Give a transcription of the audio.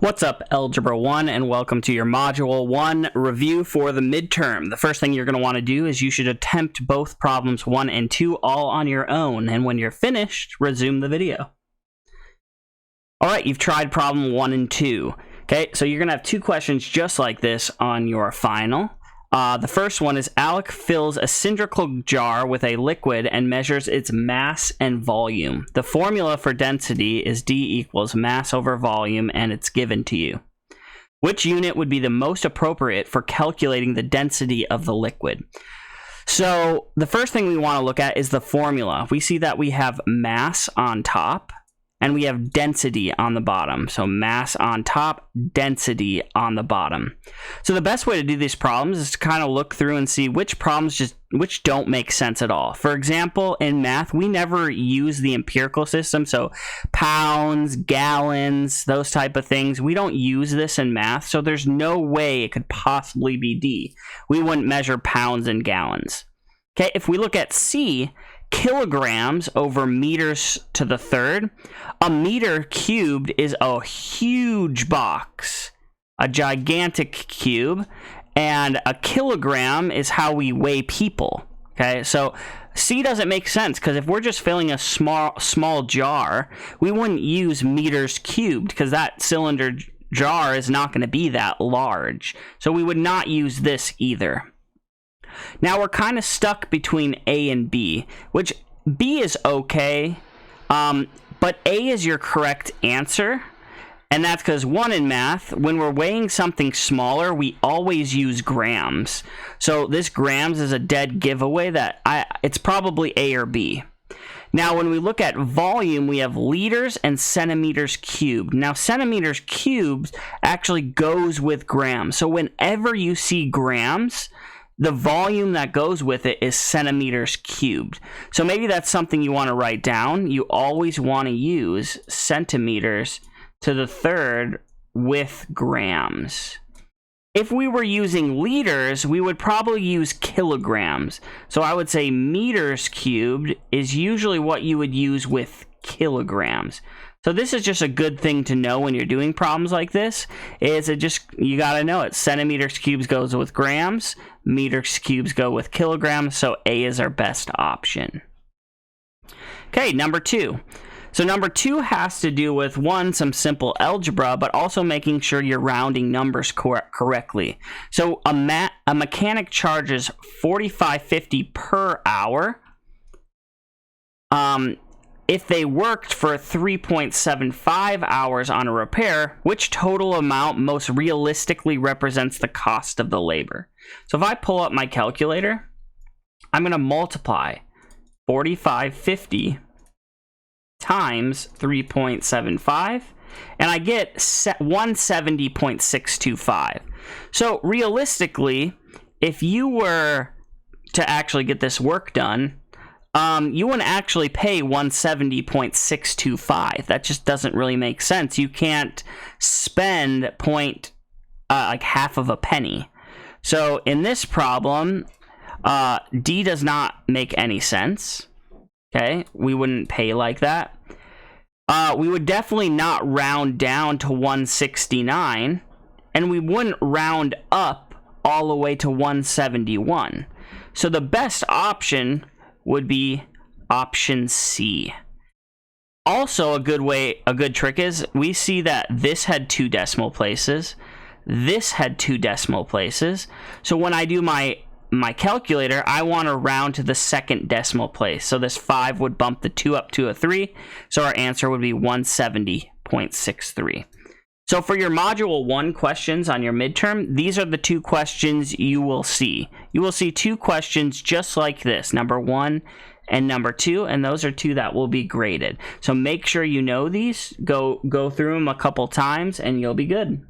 What's up, Algebra 1, and welcome to your Module 1 review for the midterm. The first thing you're going to want to do is you should attempt both problems 1 and 2 all on your own, and when you're finished, resume the video. Alright, you've tried problem 1 and 2. Okay, so you're going to have two questions just like this on your final. The first one is, Alec fills a cylindrical jar with a liquid and measures its mass and volume. The formula for density is D equals mass over volume, and it's given to you. Which unit would be the most appropriate for calculating the density of the liquid? So the first thing we want to look at is the formula. We see that we have mass on top, and we have density on the bottom. So mass on top, density on the bottom. So the best way to do these problems is to kind of look through and see which problems which don't make sense at all. For example, in math, we never use the empirical system. So pounds, gallons, those type of things. We don't use this in math. So there's no way it could possibly be D. We wouldn't measure pounds and gallons. Okay, if we look at C, kilograms over meters to the third. A meter cubed is a huge box, a gigantic cube, and a kilogram is how we weigh people. Okay, so C doesn't make sense because if we're just filling a small jar, we wouldn't use meters cubed because that cylinder jar is not going to be that large. So we would not use this either. Now we're kind of stuck between A and B, which B is okay, but A is your correct answer, and that's because, one, in math, when we're weighing something smaller, we always use grams. So this grams is a dead giveaway that it's probably A or B. Now, when we look at volume, we have liters and centimeters cubed. Now, centimeters cubed actually goes with grams. So whenever you see grams, the volume that goes with it is centimeters cubed. So maybe that's something you want to write down. You always want to use centimeters to the third with grams. If we were using liters, we would probably use kilograms. So I would say meters cubed is usually what you would use with kilograms. So this is just a good thing to know when you're doing problems like this. You got to know it. Centimeters cubes goes with grams. Meters cubes go with kilograms. So A is our best option. Okay, number 2. So number 2 has to do with, one, some simple algebra, but also making sure you're rounding numbers correctly. So a mechanic charges $45.50 per hour. If they worked for 3.75 hours on a repair, which total amount most realistically represents the cost of the labor? So if I pull up my calculator, I'm going to multiply 45.50 times 3.75, and I get 170.625. So realistically, if you were to actually get this work done, you wouldn't actually pay 170.625. That just doesn't really make sense. You can't spend like half of a penny. So in this problem, D does not make any sense. Okay, we wouldn't pay like that. We would definitely not round down to 169, and we wouldn't round up all the way to 171. So the best option would be option C. Also, a good trick is we see that this had 2 decimal places. This had 2 decimal places. So when I do my calculator, I want to round to the second decimal place. So this 5 would bump the 2 up to a 3. So our answer would be 170.63. So for your Module 1 questions on your midterm, these are the 2 questions you will see. You will see 2 questions just like this, number 1 and number 2, and those are 2 that will be graded. So make sure you know these, go through them a couple times, and you'll be good.